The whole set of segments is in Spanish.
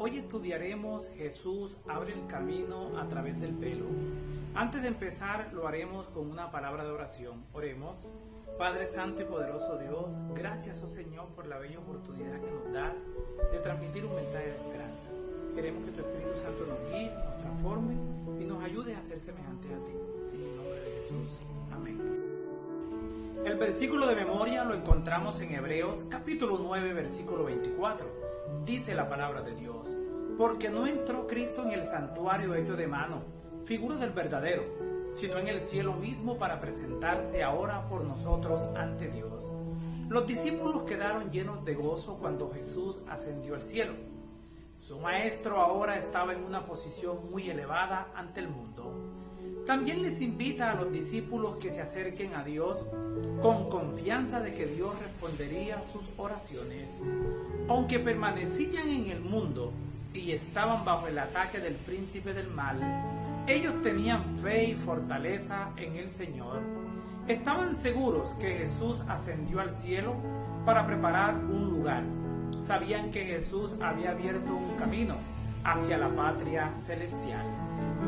Hoy estudiaremos Jesús abre el camino a través del velo. Antes de empezar lo haremos con una palabra de oración. Oremos. Padre Santo y poderoso Dios, gracias, oh Señor, por la bella oportunidad que nos das de transmitir un mensaje de esperanza. Queremos que tu Espíritu Santo nos guíe, nos transforme y nos ayude a ser semejantes a ti. En el nombre de Jesús. Amén. El versículo de memoria lo encontramos en Hebreos capítulo 9, versículo 24. Dice la palabra de Dios: porque no entró Cristo en el santuario hecho de mano, figura del verdadero, sino en el cielo mismo para presentarse ahora por nosotros ante Dios. Los discípulos quedaron llenos de gozo cuando Jesús ascendió al cielo. Su maestro ahora estaba en una posición muy elevada ante el mundo. También les invita a los discípulos que se acerquen a Dios con confianza de que Dios respondería sus oraciones. Aunque permanecían en el mundo y estaban bajo el ataque del príncipe del mal, ellos tenían fe y fortaleza en el Señor. Estaban seguros que Jesús ascendió al cielo para preparar un lugar. Sabían que Jesús había abierto un camino hacia la patria celestial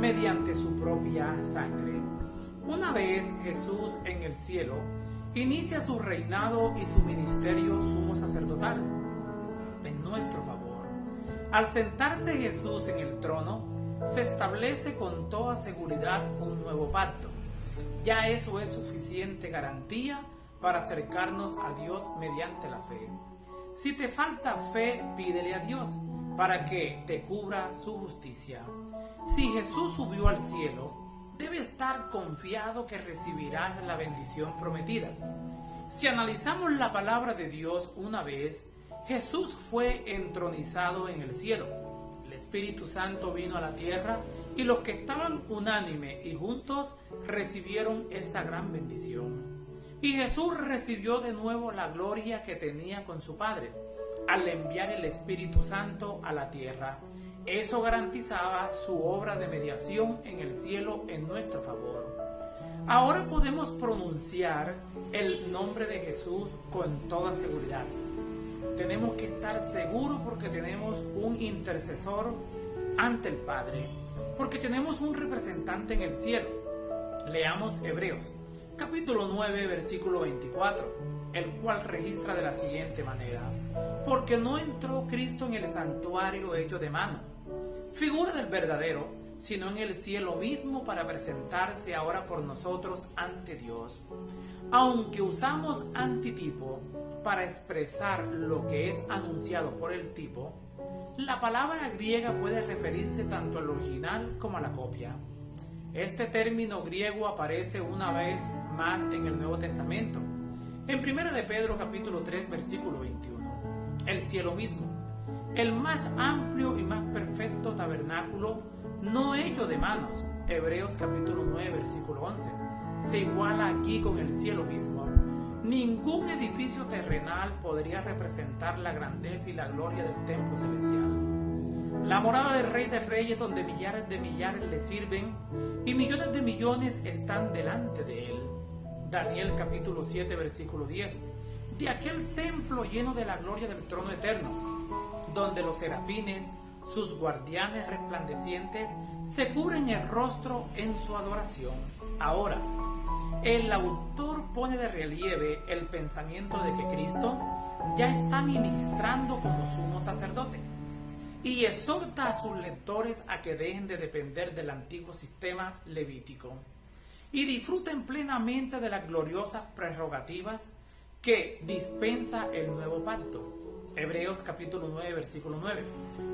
mediante su propia sangre. Una vez Jesús en el cielo, inicia su reinado y su ministerio sumo sacerdotal en nuestro favor. Al sentarse Jesús en el trono, se establece con toda seguridad un nuevo pacto. Ya eso es suficiente garantía para acercarnos a Dios mediante la fe. Si te falta fe, pídele a Dios para que te cubra su justicia. Si Jesús subió al cielo, debe estar confiado que recibirás la bendición prometida. Si analizamos la palabra de Dios una vez, Jesús fue entronizado en el cielo. El Espíritu Santo vino a la tierra y los que estaban unánime y juntos recibieron esta gran bendición. Y Jesús recibió de nuevo la gloria que tenía con su Padre al enviar el Espíritu Santo a la tierra. Eso garantizaba su obra de mediación en el cielo en nuestro favor. Ahora podemos pronunciar el nombre de Jesús con toda seguridad. Tenemos que estar seguros porque tenemos un intercesor ante el Padre, porque tenemos un representante en el cielo. Leamos Hebreos capítulo 9, versículo 24, el cual registra de la siguiente manera: porque no entró Cristo en el santuario hecho de mano, figura del verdadero, sino en el cielo mismo para presentarse ahora por nosotros ante Dios. Aunque usamos antitipo para expresar lo que es anunciado por el tipo, la palabra griega puede referirse tanto al original como a la copia. Este término griego aparece una vez más en el Nuevo Testamento. En 1 de Pedro capítulo 3 versículo 21. El cielo mismo, el más amplio y más perfecto tabernáculo, no hecho de manos. Hebreos capítulo 9 versículo 11. Se iguala aquí con el cielo mismo. Ningún edificio terrenal podría representar la grandeza y la gloria del templo celestial. La morada del Rey de Reyes, donde millares de millares le sirven y millones de millones están delante de él. Daniel capítulo 7 versículo 10. De aquel templo lleno de la gloria del trono eterno, donde los serafines, sus guardianes resplandecientes, se cubren el rostro en su adoración. Ahora, el autor pone de relieve el pensamiento de que Cristo ya está ministrando como sumo sacerdote y exhorta a sus lectores a que dejen de depender del antiguo sistema levítico y disfruten plenamente de las gloriosas prerrogativas que dispensa el nuevo pacto. Hebreos capítulo 9 versículo 9.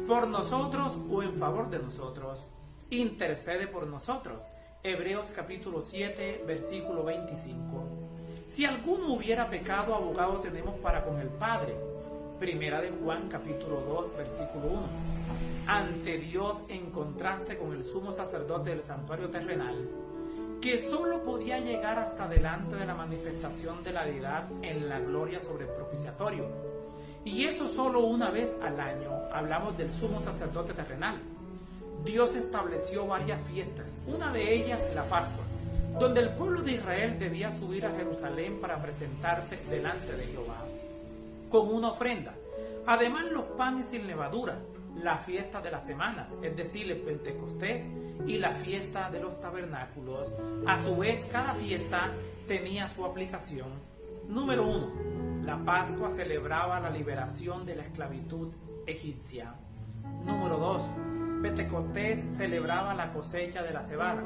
Por nosotros o en favor de nosotros, intercede por nosotros. Hebreos capítulo 7 versículo 25. Si alguno hubiera pecado, abogado tenemos para con el Padre. Primera de Juan capítulo 2 versículo 1. Ante Dios en contraste con el sumo sacerdote del santuario terrenal, que solo podía llegar hasta delante de la manifestación de la deidad en la gloria sobre el propiciatorio. Y eso solo una vez al año. Hablamos del sumo sacerdote terrenal. Dios estableció varias fiestas, una de ellas la Pascua, donde el pueblo de Israel debía subir a Jerusalén para presentarse delante de Jehová con una ofrenda. Además, los panes sin levadura, la fiesta de las semanas, es decir, el Pentecostés y la fiesta de los tabernáculos. A su vez, cada fiesta tenía su aplicación. Número 1. La Pascua celebraba la liberación de la esclavitud egipcia. Número 2. Pentecostés celebraba la cosecha de la cebada.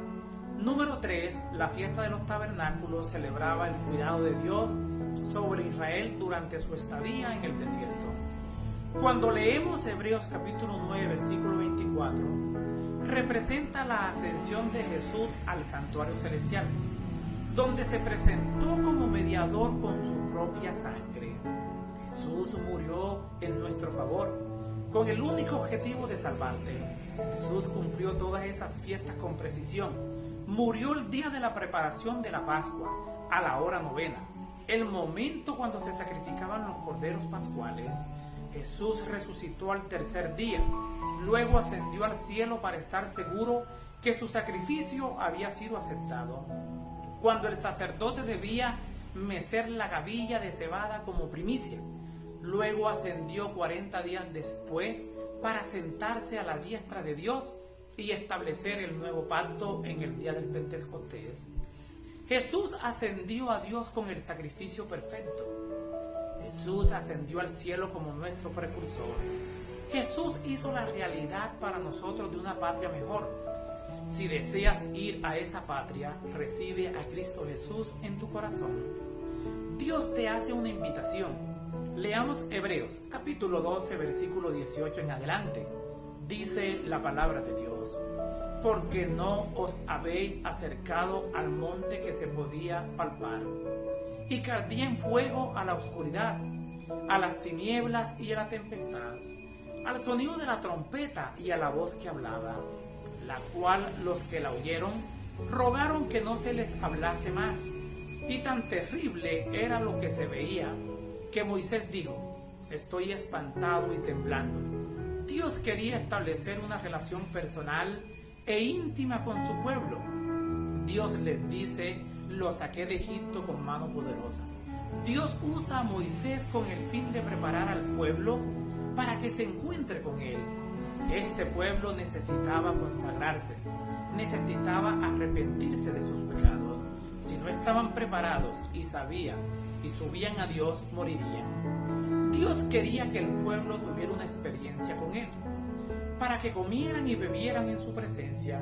Número 3. La fiesta de los tabernáculos celebraba el cuidado de Dios sobre Israel durante su estadía en el desierto. Cuando leemos Hebreos capítulo 9, versículo 24, representa la ascensión de Jesús al santuario celestial, donde se presentó como mediador con su propia sangre. Jesús murió en nuestro favor, con el único objetivo de salvarte. Jesús cumplió todas esas fiestas con precisión. Murió el día de la preparación de la Pascua, a la hora novena, el momento cuando se sacrificaban los corderos pascuales. Jesús resucitó al tercer día, luego ascendió al cielo para estar seguro que su sacrificio había sido aceptado. Cuando el sacerdote debía mecer la gavilla de cebada como primicia, luego ascendió 40 días después para sentarse a la diestra de Dios y establecer el nuevo pacto en el día del Pentecostés. Jesús ascendió a Dios con el sacrificio perfecto. Jesús ascendió al cielo como nuestro precursor. Jesús hizo la realidad para nosotros de una patria mejor. Si deseas ir a esa patria, recibe a Cristo Jesús en tu corazón. Dios te hace una invitación. Leamos Hebreos capítulo 12, versículo 18 en adelante. Dice la palabra de Dios: porque no os habéis acercado al monte que se podía palpar, y que ardía en fuego, a la oscuridad, a las tinieblas y a la tempestad, al sonido de la trompeta y a la voz que hablaba, la cual los que la oyeron rogaron que no se les hablase más. Y tan terrible era lo que se veía, que Moisés dijo: estoy espantado y temblando. Dios quería establecer una relación personal e íntima con su pueblo. Dios les dice: lo saqué de Egipto con mano poderosa. Dios usa a Moisés con el fin de preparar al pueblo para que se encuentre con él. Este pueblo necesitaba consagrarse, necesitaba arrepentirse de sus pecados. Si no estaban preparados y sabían y subían a Dios, morirían. Dios quería que el pueblo tuviera una experiencia con él, para que comieran y bebieran en su presencia.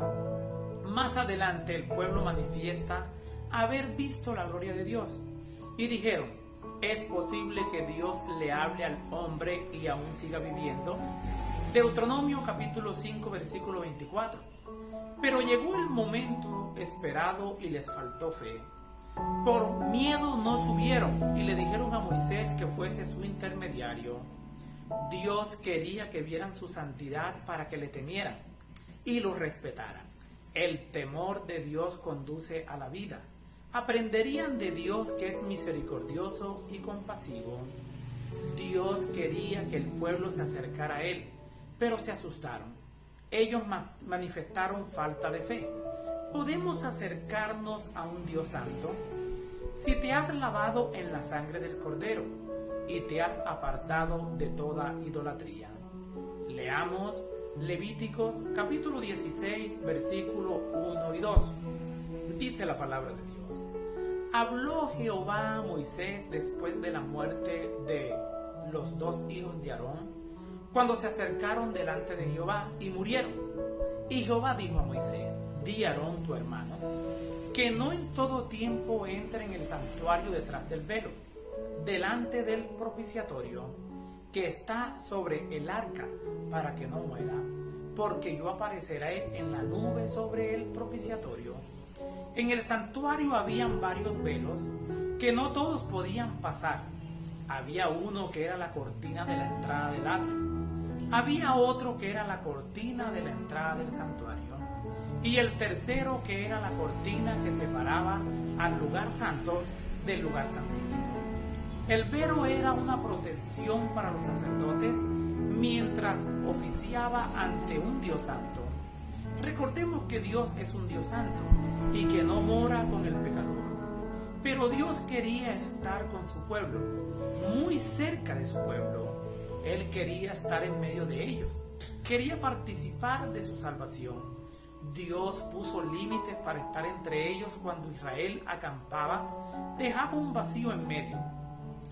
Más adelante el pueblo manifiesta haber visto la gloria de Dios y dijeron: ¿es posible que Dios le hable al hombre y aún siga viviendo? Deuteronomio capítulo 5 versículo 24. Pero llegó el momento esperado y les faltó fe. Por miedo no subieron y le dijeron a Moisés que fuese su intermediario. Dios quería que vieran su santidad para que le temieran y lo respetaran. El temor de Dios conduce a la vida. Aprenderían de Dios que es misericordioso y compasivo. Dios quería que el pueblo se acercara a Él, pero se asustaron. Ellos manifestaron falta de fe. ¿Podemos acercarnos a un Dios santo? Si te has lavado en la sangre del Cordero y te has apartado de toda idolatría. Leamos Levíticos capítulo 16 versículo 1 y 2. Dice la palabra de Dios: habló Jehová a Moisés después de la muerte de los dos hijos de Aarón, cuando se acercaron delante de Jehová y murieron. Y Jehová dijo a Moisés: di a Aarón tu hermano que no en todo tiempo entre en el santuario detrás del velo, delante del propiciatorio que está sobre el arca, para que no muera, porque yo apareceré en la nube sobre el propiciatorio. En el santuario habían varios velos que no todos podían pasar. Había uno que era la cortina de la entrada del atrio. Había otro que era la cortina de la entrada del santuario. Y el tercero que era la cortina que separaba al lugar santo del lugar santísimo. El velo era una protección para los sacerdotes mientras oficiaba ante un Dios santo. Recordemos que Dios es un Dios santo y que no mora con el pecador. Pero Dios quería estar con su pueblo, muy cerca de su pueblo. Él quería estar en medio de ellos, quería participar de su salvación. Dios puso límites para estar entre ellos cuando Israel acampaba, dejaba un vacío en medio,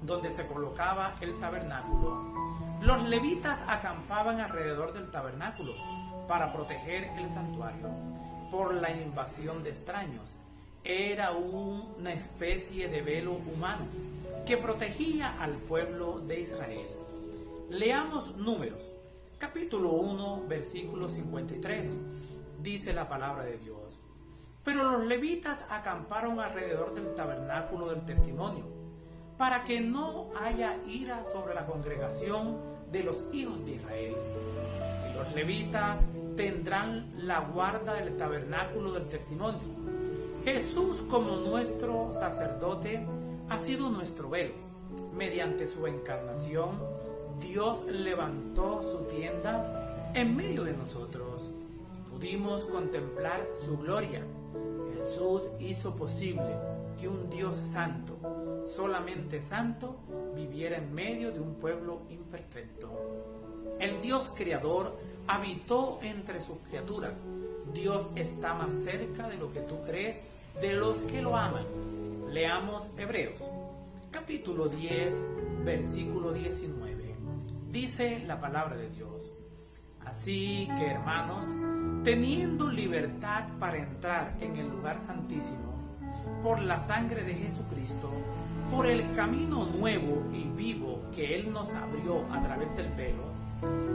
donde se colocaba el tabernáculo. Los levitas acampaban alrededor del tabernáculo para proteger el santuario por la invasión de extraños. Era una especie de velo humano que protegía al pueblo de Israel. Leamos Números, capítulo 1, versículo 53. Dice la palabra de Dios: pero los levitas acamparon alrededor del tabernáculo del testimonio, para que no haya ira sobre la congregación de los hijos de Israel. Y los levitas tendrán la guarda del tabernáculo del testimonio. Jesús, como nuestro sacerdote, ha sido nuestro velo. Mediante su encarnación, Dios levantó su tienda en medio de nosotros. Pudimos contemplar su gloria. Jesús hizo posible que un Dios santo, solamente santo, viviera en medio de un pueblo imperfecto. El Dios creador habitó entre sus criaturas. Dios está más cerca de lo que tú crees, de los que lo aman. Leamos Hebreos, capítulo 10, versículo 19. Dice la palabra de Dios: así que, hermanos, teniendo libertad para entrar en el lugar santísimo por la sangre de Jesucristo, por el camino nuevo y vivo que Él nos abrió a través del velo,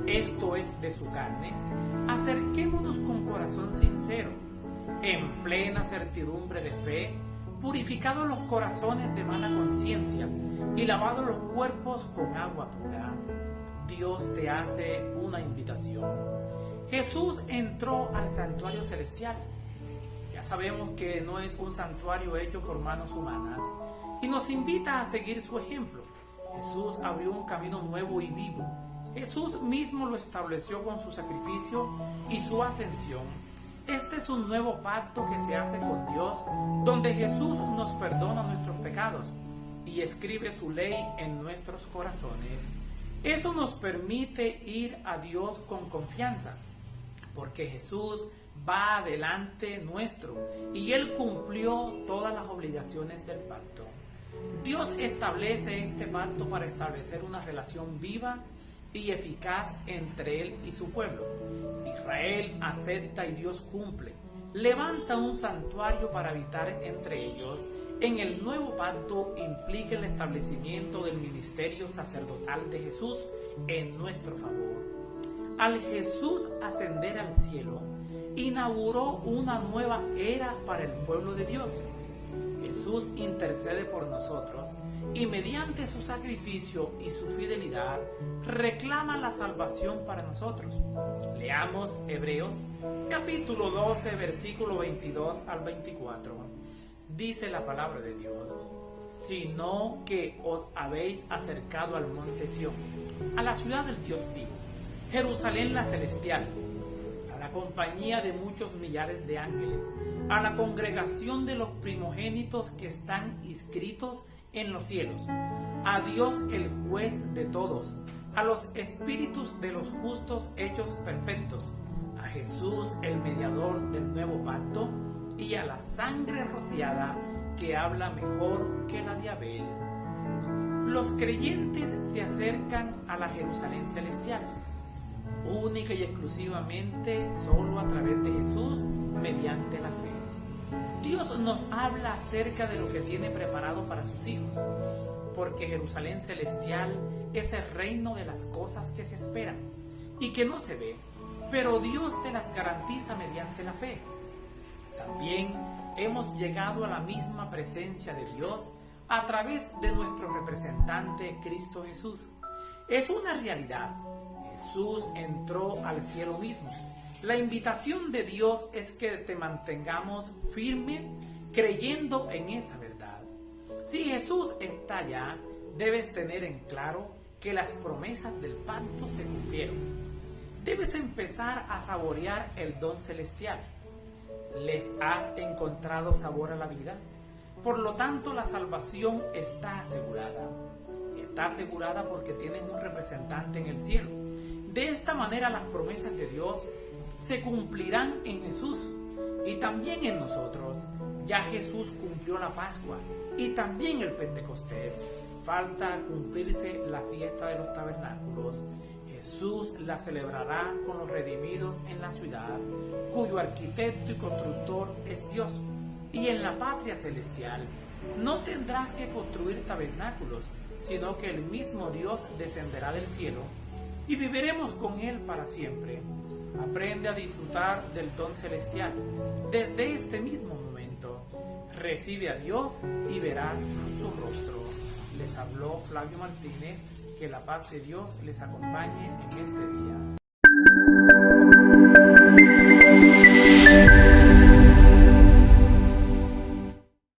esto es de su carne, acerquémonos con corazón sincero, en plena certidumbre de fe, purificados los corazones de mala conciencia y lavados los cuerpos con agua pura. Dios te hace una invitación. Jesús entró al santuario celestial. Ya sabemos que no es un santuario hecho por manos humanas, y nos invita a seguir su ejemplo. Jesús abrió un camino nuevo y vivo. Jesús mismo lo estableció con su sacrificio y su ascensión. Este es un nuevo pacto que se hace con Dios, donde Jesús nos perdona nuestros pecados y escribe su ley en nuestros corazones. Eso nos permite ir a Dios con confianza, porque Jesús va adelante nuestro y Él cumplió todas las obligaciones del pacto. Dios establece este pacto para establecer una relación viva y eficaz entre Él y su pueblo. Israel acepta y Dios cumple. Levanta un santuario para habitar entre ellos. En el nuevo pacto implica el establecimiento del ministerio sacerdotal de Jesús en nuestro favor. Al Jesús ascender al cielo, inauguró una nueva era para el pueblo de Dios. Jesús intercede por nosotros y mediante su sacrificio y su fidelidad reclama la salvación para nosotros. Leamos Hebreos capítulo 12 versículo 22 al 24. Dice la palabra de Dios: sino que os habéis acercado al monte Sión, a la ciudad del Dios vivo, Jerusalén la celestial, a la compañía de muchos millares de ángeles, a la congregación de los primogénitos que están inscritos en los cielos, a Dios el juez de todos, a los espíritus de los justos hechos perfectos, a Jesús el mediador del nuevo pacto, y a la sangre rociada que habla mejor que la de Abel. Los creyentes se acercan a la Jerusalén celestial, única y exclusivamente solo a través de Jesús, mediante la fe. Dios nos habla acerca de lo que tiene preparado para sus hijos, porque Jerusalén celestial es el reino de las cosas que se esperan y que no se ve, pero Dios te las garantiza mediante la fe. También hemos llegado a la misma presencia de Dios a través de nuestro representante Cristo Jesús. Es una realidad. Jesús entró al cielo mismo. La invitación de Dios es que te mantengamos firme creyendo en esa verdad. Si Jesús está allá, debes tener en claro que las promesas del pacto se cumplieron. Debes empezar a saborear el don celestial. ¿Les has encontrado sabor a la vida? Por lo tanto, la salvación está asegurada. está asegurada porque tienes un representante en el cielo. De esta manera las promesas de Dios se cumplirán en Jesús y también en nosotros. Ya Jesús cumplió la Pascua y también el Pentecostés. Falta cumplirse la fiesta de los tabernáculos. Jesús la celebrará con los redimidos en la ciudad, cuyo arquitecto y constructor es Dios. Y en la patria celestial no tendrás que construir tabernáculos, sino que el mismo Dios descenderá del cielo y viviremos con Él para siempre. Aprende a disfrutar del don celestial desde este mismo momento. Recibe a Dios y verás su rostro. Les habló Flavio Martínez. Que la paz de Dios les acompañe en este día.